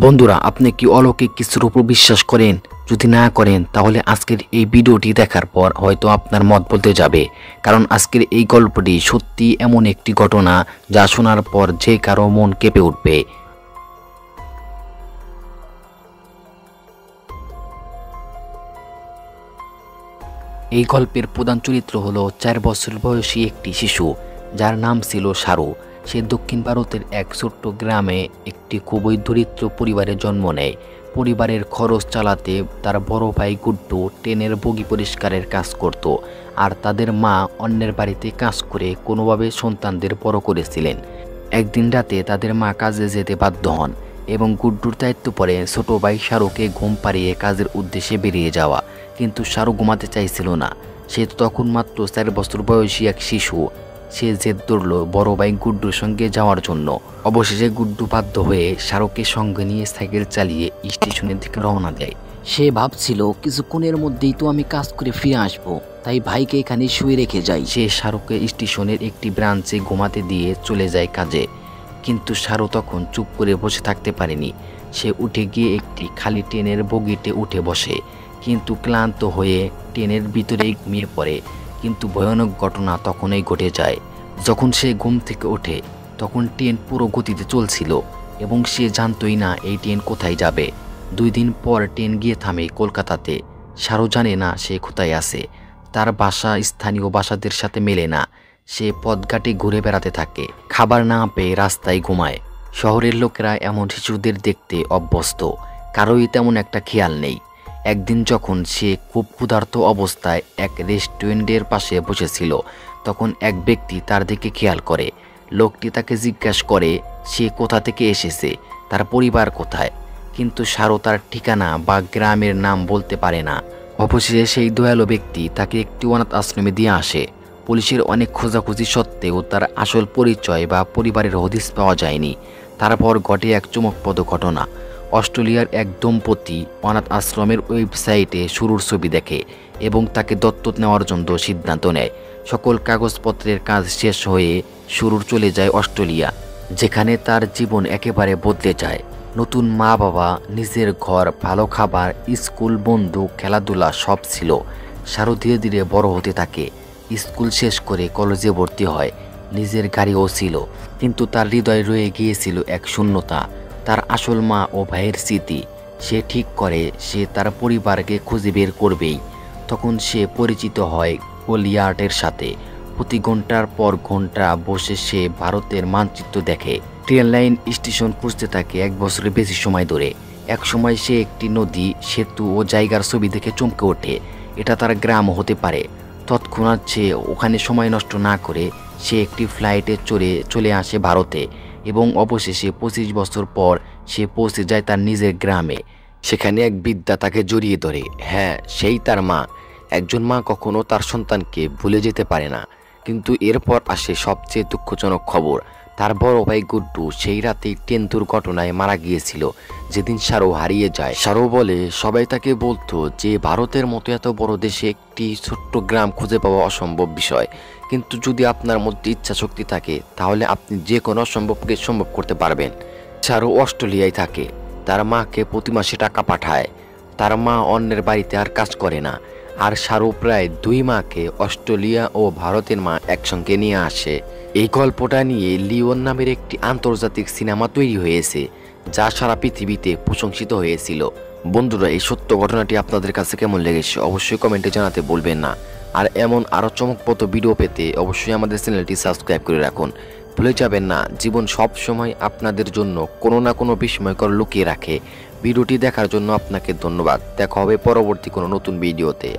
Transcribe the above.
বন্ধুরা, আপনি কি অলৌকিক কিছুর উপর বিশ্বাস করেন? যদি না করেন তাহলে আজকের এই ভিডিওটি দেখার পর হয়তো আপনার মত বলতে যাবে। কারণ আজকের এই গল্পটি সত্যি এমন একটি ঘটনা যা শোনার পর যে কারো মন কেঁপে উঠবে। এই গল্পের প্রধান চরিত্র হলো 4 বছর বয়সী একটি শিশু, যার নাম ছিল সারু। সে দক্ষিণ ভারতের এক ছোট্ট গ্রামে একটি খুবই দরিদ্র পরিবারে জন্ম নেয়। পরিবারের খরচ চালাতে তার বড় ভাই গুড্ডু ট্রেনের বগি পরিষ্কারের কাজ করত, আর তাদের মা অন্যের বাড়িতে কাজ করে কোনোভাবে সন্তানদের বড় করেছিলেন। একদিন রাতে তাদের মা কাজে যেতে বাধ্য হন এবং গুড্ডুর দায়িত্ব পড়ে ছোট ভাই শাহরুখকে ঘুম পাড়িয়ে কাজের উদ্দেশ্যে বেরিয়ে যাওয়া। কিন্তু শাহরুখ ঘুমাতে চাইছিল না। সে তখন মাত্র 4 বছর বয়সী এক শিশু। সে জেদ ধরল বড় ভাই গুড্ডুর সঙ্গে যাওয়ার জন্য। অবশেষে গুড্ডু বাধ্য হয়ে শাহরুখকে সঙ্গে নিয়ে সাইকেল চালিয়ে স্টেশনের দিকে রওনা দেয়। সে ভাবছিল কিছুক্ষণের মধ্যেই তো আমি কাজ করে ফিরে আসবো, তাই ভাইকে এখানে শুয়ে রেখে যাই। সে শাহরুখকে স্টেশনের একটি ব্রাঞ্চে ঘুমাতে দিয়ে চলে যায় কাজে। কিন্তু শাহরুখ তখন চুপ করে বসে থাকতে পারেনি। সে উঠে গিয়ে একটি খালি ট্রেনের বগিতে উঠে বসে, কিন্তু ক্লান্ত হয়ে ট্রেনের ভিতরেই ঘুমিয়ে পড়ে। কিন্তু ভয়ানক ঘটনা তখনই ঘটে যায়। যখন সে ঘুম থেকে ওঠে তখন ট্রেন পুরো গতিতে চলছিল এবং সে জানতই না এই ট্রেন কোথায় যাবে। 2 দিন পর ট্রেন গিয়ে থামে কলকাতাতে। শাহরুখ জানে না সে কোথায় আছে। তার বাসা স্থানীয় বাসাদের সাথে মেলে না। সে পথঘাটে ঘুরে বেড়াতে থাকে, খাবার না পেয়ে রাস্তায় ঘুমায়। শহরের লোকেরা এমন শিশুদের দেখতে অভ্যস্ত, কারোই তেমন একটা খেয়াল নেই। একদিন যখন সে খুব ক্ষুধার্ত অবস্থায় এক রেস্টুরেন্টের পাশে বসেছিল, তখন এক ব্যক্তি তার দিকে খেয়াল করে। লোকটি তাকে জিজ্ঞাসা করে সে কোথা থেকে এসেছে, তার পরিবার কোথায়। কিন্তু শাহরুখ তার ঠিকানা বা গ্রামের নাম বলতে পারে না। অবশেষে সেই দয়ালু ব্যক্তি তাকে একটি অনাথ আশ্রমে দিয়ে আসে। পুলিশের অনেক খোঁজাখুঁজি সত্ত্বেও তার আসল পরিচয় বা পরিবারের হদিস পাওয়া যায়নি। তারপর ঘটে এক চমকপ্রদ ঘটনা। অস্ট্রেলিয়ার এক দম্পতি অনাথ আশ্রমের ওয়েবসাইটে শুরুর ছবি দেখে এবং তাকে দত্তক নেওয়ার জন্য সিদ্ধান্ত নেয়। সকল কাগজপত্রের কাজ শেষ হয়ে শুরুর চলে যায় অস্ট্রেলিয়া, যেখানে তার জীবন একেবারে বদলে যায়। নতুন মা বাবা, নিজের ঘর, ভালো খাবার, স্কুল, বন্ধু, খেলাধুলা সব ছিল। শাহরুখ ধীরে ধীরে বড় হতে থাকে। স্কুল শেষ করে কলেজে ভর্তি হয়। নিজের গাড়িও ছিল, কিন্তু তার হৃদয়ে রয়ে গিয়েছিল এক শূন্যতা, তার আসল মা ও ভাইয়ের স্মৃতি। সে ঠিক করে সে তার পরিবারকে খুঁজে বের করবেই। তখন সে পরিচিত হয় গলিয়ার্ডের সাথে। প্রতি ঘন্টার পর ঘন্টা বসে সে ভারতের মানচিত্র দেখে। ট্রেন লাইন, স্টেশন খুঁজতে থাকে 1 বছরের বেশি সময় ধরে। এক সময় সে একটি নদী, সেতু ও জায়গার ছবি দেখে চমকে ওঠে। এটা তার গ্রাম হতে পারে। তৎক্ষণাৎ সে ওখানে সময় নষ্ট না করে সে একটি ফ্লাইটে চলে আসে ভারতে এবং অবশেষে 25 বছর পর সে পৌঁছে যায় তার নিজের গ্রামে। সেখানে এক বৃদ্ধা তাকে জড়িয়ে ধরে। হ্যাঁ, সেই তার মা। একজন মা কখনো তার সন্তানকে ভুলে যেতে পারে না। কিন্তু এরপর আসে সবচেয়ে দুঃখজনক খবর। তার বড় ভাই গুড্ডু সেই রাতেই ট্রেন দুর্ঘটনায় মারা গিয়েছিল, যেদিন শাহরুখ হারিয়ে যায়। শাহরুখ বলে সবাই তাকে বলতো যে ভারতের মতো এত বড় দেশে একটি ছোট্ট গ্রাম খুঁজে পাওয়া অসম্ভব বিষয়, কিন্তু যদি আপনার মধ্যে ইচ্ছা শক্তি থাকে তাহলে আপনি যে কোনো অসম্ভবকে সম্ভব করতে পারবেন। শাহরুখ অস্ট্রেলিয়ায় থাকে। তার মাকে প্রতি মাসে টাকা পাঠায়। তার মা অন্যের বাড়িতে আর কাজ করে না। আর শাহরুখ প্রায় 2 মাকে অস্ট্রেলিয়া ও ভারতের মা একসঙ্গে নিয়ে আসে। এই গল্পটা নিয়ে লিওন নামের একটি আন্তর্জাতিক সিনেমা তৈরি হয়েছে, যা সারা পৃথিবীতে প্রশংসিত হয়েছিল। বন্ধুরা, এই সত্য ঘটনাটি আপনাদের কাছে কেমন লেগেছে অবশ্যই কমেন্টে জানাতে ভুলবেন না। আর এমন আরও চমকপ্রদ ভিডিও পেতে অবশ্যই আমাদের চ্যানেলটি সাবস্ক্রাইব করে রাখুন। ভুলে যাবেন না, জীবন সব সময় আপনাদের জন্য কোনো না কোনো বিস্ময়কর লুকিয়ে রাখে। ভিডিওটি দেখার জন্য আপনাকে ধন্যবাদ। দেখা হবে পরবর্তী কোনো নতুন ভিডিওতে।